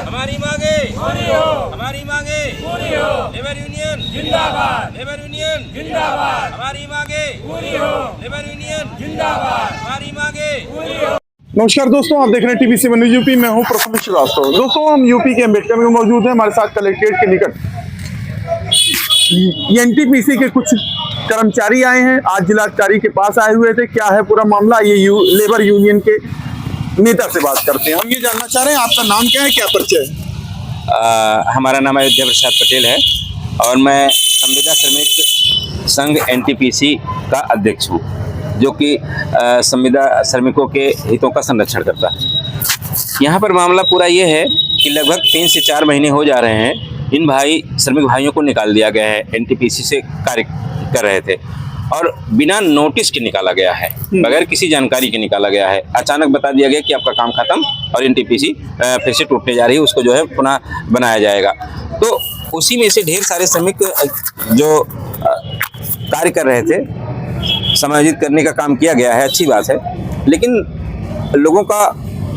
हमारी मांगे पूरी हो, हमारी मांगे पूरी हो, लेबर यूनियन जिंदाबाद, लेबर यूनियन जिंदाबाद, हमारी मांगे पूरी हो, लेबर यूनियन जिंदाबाद, हमारी मांगे पूरी हो। नमस्कार दोस्तों, आप देख रहे हैं टीवी7 न्यूज़ यूपी। मैं हूं प्रफुल्ल श्रीवास्तव। दोस्तों, हम यूपी के अम्बेडकर में मौजूद हैं। हमारे साथ कलेक्ट्रेट के निकट एनटीपीसी के कुछ कर्मचारी आए हैं। आज जिलाधिकारी के पास आए हुए थे। क्या है पूरा मामला, ये लेबर यूनियन के नेता से बात करते हैं। हम ये जानना चाह रहे हैं, आपका नाम क्या है, क्या परिचय है? हमारा नाम अयोध्या प्रसाद पटेल है और मैं संविदा श्रमिक संघ एनटीपीसी का अध्यक्ष हूँ, जो कि संविदा श्रमिकों के हितों का संरक्षण करता है। यहाँ पर मामला पूरा ये है कि लगभग 3 से 4 महीने हो जा रहे हैं। इन श्रमिक भाइयों को निकाल दिया गया है। एनटीपीसी से कार्य कर रहे थे और बिना नोटिस के निकाला गया है, बगैर किसी जानकारी के निकाला गया है। अचानक बता दिया गया कि आपका काम खत्म और एनटीपीसी फिर से टूटने जा रही है, उसको जो है पुनः बनाया जाएगा। तो उसी में से ढेर सारे श्रमिक जो कार्य कर रहे थे, समायोजित करने का काम किया गया है, अच्छी बात है। लेकिन लोगों का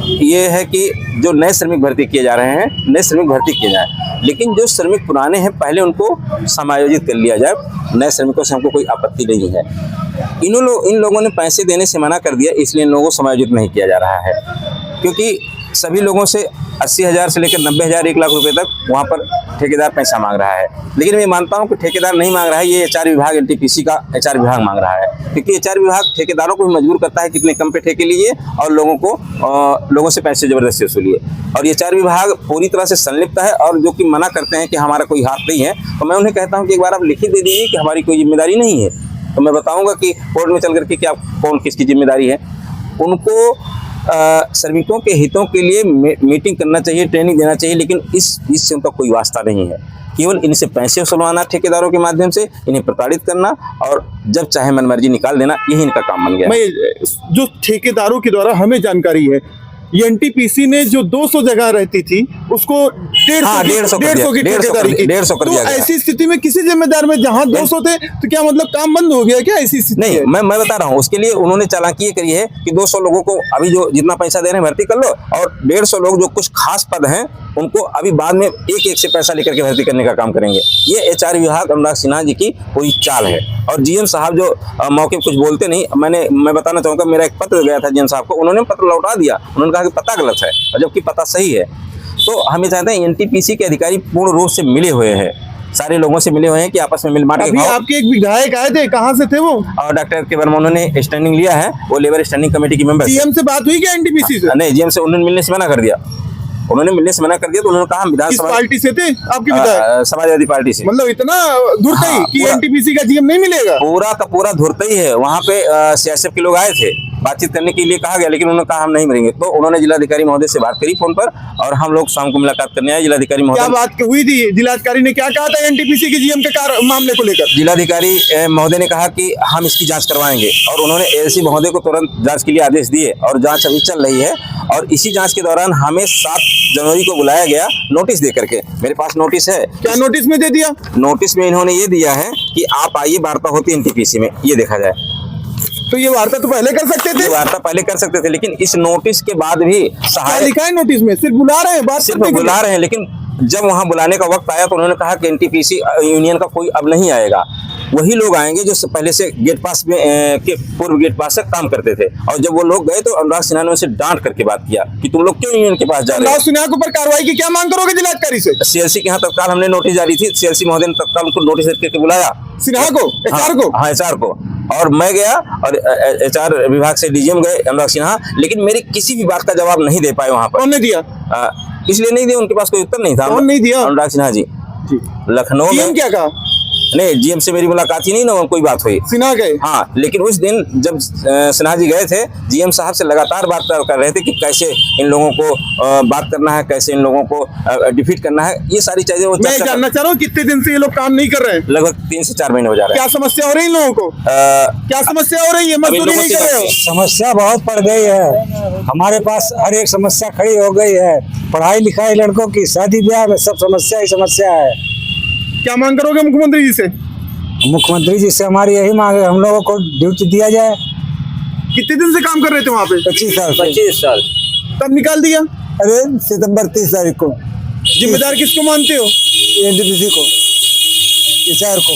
ये है कि जो नए श्रमिक भर्ती किए जा रहे हैं, नए श्रमिक भर्ती किए जाए, लेकिन जो श्रमिक पुराने हैं पहले उनको समायोजित कर लिया जाए। नए श्रमिकों से हमको कोई आपत्ति नहीं है। इन लोगों ने पैसे देने से मना कर दिया, इसलिए इन लोगों को समायोजित नहीं किया जा रहा है, क्योंकि सभी लोगों से 80,000 से लेकर 90,000 1 लाख रुपए तक वहाँ पर ठेकेदार पैसा मांग रहा है। लेकिन मैं मानता हूँ कि ठेकेदार नहीं मांग रहा है, ये एचआर विभाग, एनटीपीसी का एचआर विभाग मांग रहा है, क्योंकि एचआर विभाग ठेकेदारों को भी मजबूर करता है कितने कम पे ठेके लीजिए और लोगों से पैसे जबरदस्ती वसूलिए। और ये एचआर विभाग पूरी तरह से संलिप्त है और जो कि मना करते हैं कि हमारा कोई हाथ नहीं है। तो मैं उन्हें कहता हूँ कि एक बार आप लिखित दे दीजिए कि हमारी कोई जिम्मेदारी नहीं है, तो मैं बताऊँगा कि कोर्ट में चल करके कि आप कौन किसकी जिम्मेदारी है। उनको श्रमिकों के हितों के लिए मीटिंग करना चाहिए, ट्रेनिंग देना चाहिए, लेकिन इससे उनका कोई वास्ता नहीं है। केवल इनसे पैसे वसूलवाना ठेकेदारों के माध्यम से, इन्हें प्रताड़ित करना और जब चाहे मनमर्जी निकाल देना, यही इनका काम बन गया। मैं जो ठेकेदारों के द्वारा हमें जानकारी है, ये एनटीपीसी ने जो 200 जगह रहती थी उसको 150 की ठेकेदारी की। तो ऐसी स्थिति में किसी जिम्मेदार में जहां 200 थे, तो क्या मतलब काम बंद हो गया क्या? ऐसी स्थिति नहीं, मैं बता रहा हूँ। उसके लिए उन्होंने चालाकी ये करी है कि 200 लोगों को अभी जो जितना पैसा दे रहे हैं भर्ती कर लो, और 150 लोग जो कुछ खास पद हैं उनको अभी बाद में एक से पैसा लेकर के भर्ती करने का काम करेंगे। ये एचआर विभाग अनुराग सिन्हा जी की पूरी चाल है। और जीएम साहब जो मौके पर कुछ बोलते नहीं, मैं बताना चाहूँगा, मेरा एक पत्र गया था जीएम साहब को, उन्होंने पत्र लौटा दिया। उन्होंने कहा कि पता गलत है, और जबकि पता सही है। तो हम ये चाहते हैं एनटीपीसी के अधिकारी पूर्ण रूप से मिले हुए हैं, सारे लोगों से मिले हुए हैं कि आपस में मिल बांट के। आपके एक विधायक आए थे, कहाँ से थे वो? और डॉक्टर के वर्मा, उन्होंने स्टैंडिंग लिया है, वो लेबर स्टैंडिंग कमेटी की मेंबर। जीएम से बात हुई क्या एनटीपीसी से? नहीं, जीएम से उन्होंने मिलने से मना कर दिया। तो उन्होंने कहा विधानसभा पार्टी से थे आपके विधायक? समाजवादी पार्टी से। मतलब इतना धुरतई कि एनटीपीसी का जीएम नहीं मिलेगा? पूरा का पूरा धुरतई है। वहाँ पे सीआईएसएफ के लोग आए थे, बातचीत करने के लिए कहा गया, लेकिन उन्होंने कहा हम नहीं मिलेंगे। तो उन्होंने जिलाधिकारी महोदय से बात करी फोन पर, और हम लोग शाम को मुलाकात करने आए। जिलाधिकारी महोदय, क्या बात हुई थी? जिलाधिकारी ने क्या कहा था एनटीपीसी के जीएम के मामले को लेकर? जिलाधिकारी महोदय ने कहा कि हम इसकी जांच करवाएंगे, और उन्होंने एएससी महोदय को तुरंत जांच के लिए आदेश दिए, और जांच अभी चल रही है। और इसी जांच के दौरान हमें 7 जनवरी को बुलाया गया नोटिस दे करके। मेरे पास नोटिस है। क्या नोटिस में दे दिया? नोटिस में इन्होंने ये दिया है कि आप आइए, वार्ता होती है एनटीपीसी में, ये देखा जाए। तो ये वार्ता तो पहले कर सकते थे? वार्ता पहले कर सकते थे, लेकिन इस नोटिस के बाद भी क्या लिखा है नोटिस में? सिर्फ बुला रहे हैं, बात सिर्फ बुला रहे हैं। लेकिन जब वहां बुलाने का वक्त आया तो उन्होंने कहा कि एनटीपीसी यूनियन का कोई अब नहीं आएगा, वही लोग आएंगे जो पहले से गेट पास में के पूर्व गेट पास से काम करते थे। और जब वो लोग गए तो अनुराग सिन्हा ने उनसे डांट करके बात किया कि तुम लोग क्यों यूनियन के पास जा रहे हो? अनुराग सिन्हा के ऊपर कार्रवाई की क्या मांग करोगे जिलाधिकारी से? सीएलसी के यहाँ तत्काल हमने नोटिस जारी थी, सीएलसी महोदय ने तत्काल उनको नोटिस करके बुलाया, सिन्हा को, एचआर को। हाँ, एचआर को। और मैं गया और एचआर विभाग से डीजीएम गए अनुराग सिन्हा, लेकिन मेरी किसी भी बात का जवाब नहीं दे पाए वहां पर। कौन ने दिया? इसलिए नहीं दिया, उनके पास कोई उत्तर नहीं था। कौन नहीं दिया? अनुराग सिन्हा जी। लखनऊ में क्या कहा? नहीं, जीएम से मेरी मुलाकात ही नहीं ना, कोई बात हुई। सिन्हा गए? हाँ, लेकिन उस दिन जब सिन्हा जी गए थे, जीएम साहब से लगातार बात कर रहे थे कि कैसे इन लोगों को बात करना है, कैसे इन लोगों को डिफीट करना है, ये सारी चीजें वो मैं जानना चाह रहा हूँ कितने दिन से ये लोग काम नहीं कर रहे हैं? लगभग 3 से 4 महीने हो जा रहे हैं। क्या समस्या हो रही है इन लोगों को? क्या समस्या हो रही है? मजदूरी नहीं कर रहे हो? समस्या बहुत पड़ गई है, हमारे पास हर एक समस्या खड़ी हो गई है। पढ़ाई लिखाई, लड़कों की शादी ब्याह में सब समस्या ही समस्या है। क्या मांग करोगे मुख्यमंत्री जी से? मुख्यमंत्री जी से हमारी यही मांग है, हम लोगों को ड्यूटी दिया जाए। कितने दिन से काम कर रहे थे वहाँ पे? 25 साल। 25 साल। तब निकाल दिया? अरे सितंबर 30 तारीख को जिम्मेदार किसको मानते हो? एनटीपीसी को, एचआर को।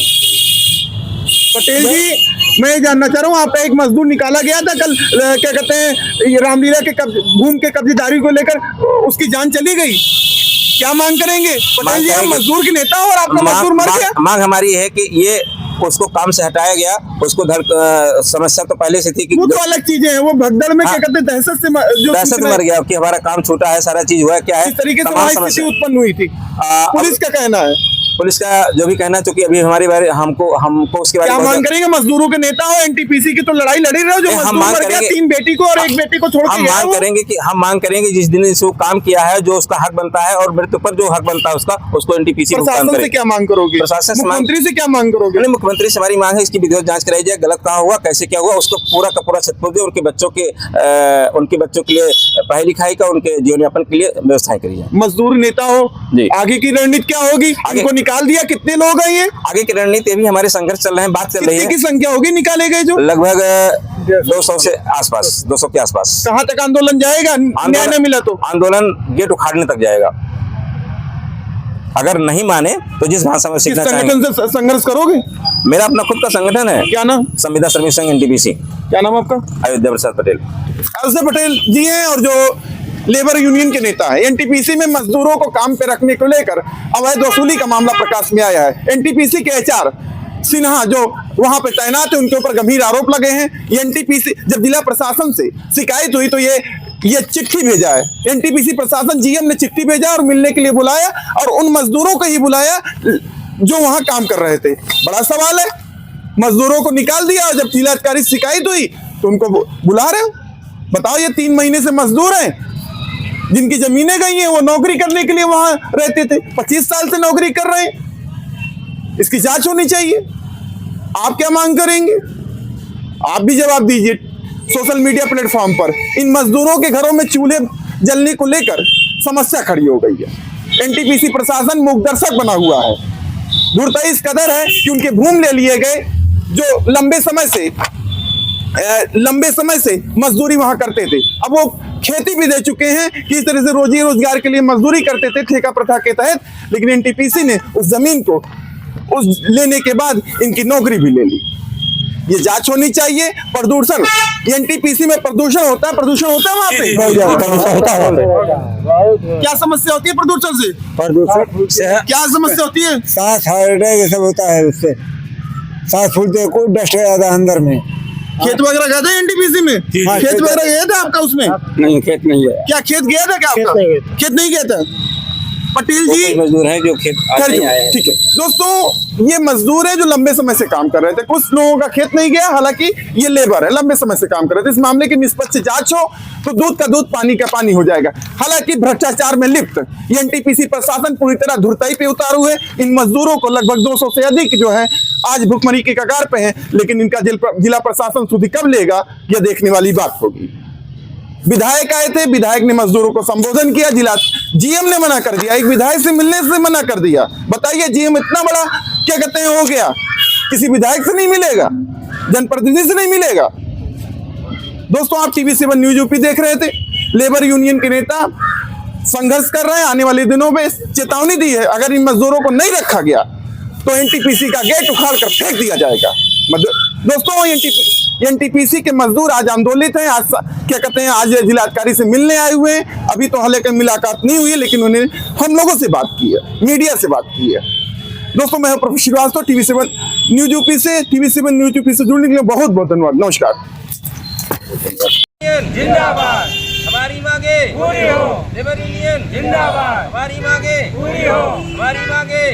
पटेल जी, मैं ये जानना चाह रहा हूँ, आपका एक मजदूर निकाला गया था कल, क्या कहते हैं, ये रामलीला के भूमि के कब्जेदारी को लेकर उसकी जान चली गई, क्या मांग करेंगे? पटेल जी, हम मजदूर के नेता और आपका मजदूर मर गया। मांग हमारी है कि ये उसको काम से हटाया गया, उसको समस्या तो पहले से थी कि वो तो अलग चीजें हैं, वो भगदड़ में क्या कहते हैं, दहशत से मर गया कि हमारा काम छूटा है, सारा चीज हुआ, क्या है, इस तरीके से वहाँ स्थिति उत्पन्न हुई थी। पुलिस का कहना है, पुलिस का जो भी कहना है, चूंकि अभी हमारी बारे हमको उसके बारे में क्या मांग करेंगे? मजदूरों के नेता हो, एनटीपीसी की तो लड़ाई लड़ी रहे हो, जो मजदूर मर गया, 3 बेटी को और 1 बेटी को छोड़ के गया। हम मांग करेंगे जिस दिन इसको काम किया है, जो उसका हक बनता है और मृत्यु पर जो हक बनता है उसको एनटीपीसी प्रशासन से क्या मांग करोगे? प्रशासन से, मुख्यमंत्री से क्या मांग करोगे? मुख्यमंत्री से हमारी मांग है इसकी विधिवत जांच कराई जाए, गलत कहाँ हुआ, कैसे क्या हुआ, उसको पूरा का पूरा सत्पूर्व दे, उनके बच्चों के लिए पढ़ाई लिखाई का, उनके जीवन यापन के लिए व्यवस्थाएं करी जाए। मजदूर नेता हो, आगे की रणनीति क्या होगी? इनको निकाल दिया, कितने लोग हैं ये? आगे की रणनीति अभी हमारे संघर्ष चल रहे हैं, बात चल रही है। कितनी की संख्या होगी निकाले गए? जो लगभग 200 से आसपास, 200 के आसपास। कहाँ तक आंदोलन जाएगा? न्याय न मिला तो आंदोलन गेट उखाड़ने तक जाएगा। अगर नहीं माने तो जिस भाषा में सीखना चाहेंगे। संगठन से संघर्ष करोगे? मेरा अपना खुद का संगठन है। क्या नाम? संविदा श्रमिक संघ एनटीपीसी। क्या नाम आपका? अयोध्या प्रसाद पटेल। अयोध्या पटेल जी हैं और जो लेबर यूनियन के नेता है। एनटीपीसी में मजदूरों को काम पे रखने को लेकर अवैध वसूली का मामला प्रकाश में आया है। एनटीपीसी के एचआर सिन्हा जो वहां पे तैनात है, उनके ऊपर गंभीर आरोप लगे हैं। एनटीपीसी जब जिला प्रशासन से शिकायत हुई तो ये चिट्ठी भेजा है। एनटीपीसी प्रशासन, जीएम ने चिट्ठी भेजा और मिलने के लिए बुलाया, और उन मजदूरों को ही बुलाया जो वहां काम कर रहे थे। बड़ा सवाल है, मजदूरों को निकाल दिया और जब जिलाधिकारी से शिकायत हुई तो उनको बुला रहे हो। बताओ, ये 3 महीने से मजदूर हैं, जिनकी जमीनें गई हैं, वो नौकरी करने के लिए वहां रहते थे, 25 साल से नौकरी कर रहे हैं। इसकी जांच होनी चाहिए। आप क्या मांग करेंगे? आप भी जवाब दीजिए सोशल मीडिया प्लेटफॉर्म पर। इन मजदूरों के घरों में चूल्हे जलने को लेकर समस्या खड़ी हो गई है। एनटीपीसी प्रशासन मूकदर्शक बना हुआ है। धूर्तई इस कदर है कि उनके भूमि ले लिए गए, जो लंबे समय से मजदूरी वहां करते थे। अब वो खेती भी दे चुके हैं कि इस तरह से रोजी रोजगार के लिए मजदूरी करते थे ठेका प्रथा के तहत, लेकिन एनटीपीसी ने उस जमीन को लेने के बाद इनकी नौकरी भी ले ली। ये जांच होनी चाहिए। प्रदूषण, एनटीपीसी में प्रदूषण होता है वहां पे? क्या समस्या होती है प्रदूषण से? क्या समस्या होती है? सांस ये सब होता है, उससे सांस फूलते, कोई डस्ट आता है अंदर में। खेत वगैरह गया था एनटीपीसी में? खेत वगैरह गया था आपका उसमें? नहीं, खेत नहीं है। क्या खेत गया था? क्या आपका खेत नहीं गया था? पटेल जी मजदूर हैं जो खेत नहीं आए हैं। ठीक है दोस्तों, ये मजदूर है जो लंबे समय से काम कर रहे थे। कुछ लोगों का खेत नहीं गया, हालांकि ये लेबर है, लंबे समय से काम कर रहे थे। इस मामले की निष्पक्ष जांच हो तो दूध का दूध, पानी का पानी हो जाएगा। हालांकि भ्रष्टाचार में लिप्त एनटीपीसी प्रशासन पूरी तरह धुरताई पे उतारू है। इन मजदूरों को लगभग 200 से अधिक जो है आज भुखमरी के कगार पे हैं, लेकिन इनका जिला प्रशासन सुधि कब लेगा, यह देखने वाली बात होगी। विधायक आए थे, विधायक ने मजदूरों को संबोधन किया, जिला जीएम ने मना कर दिया, एक विधायक से मिलने से मना कर दिया। बताइए, जीएम इतना बड़ा क्या कहते हैं हो गया, किसी विधायक से नहीं मिलेगा, जनप्रतिनिधि से नहीं मिलेगा। दोस्तों, आप TV7 न्यूज यूपी देख रहे थे। लेबर यूनियन के नेता संघर्ष कर रहे हैं। आने वाले दिनों में चेतावनी दी है, अगर इन मजदूरों को नहीं रखा गया तो एनटीपीसी का गेट उखाड़ कर फेंक दिया जाएगा। दोस्तों, एनटीपीसी के मजदूर आज आंदोलित हैं। आज क्या कहते हैं, आज जिलाधिकारी से मिलने आए हुए हैं। अभी तो हालांकि मुलाकात नहीं हुई है, लेकिन उन्हें हम लोगों से बात की है, मीडिया से बात की है। दोस्तों, मैं professor Srivastava, TV7 news UP से। TV7 न्यूज यूपी से जुड़ने के लिए बहुत बहुत धन्यवाद। नमस्कार। जिंदाबाद, हमारी मांगे पूरी हो। लेबर यूनियन जिंदाबाद, हमारी मांगे पूरी हो। हमारी मांगे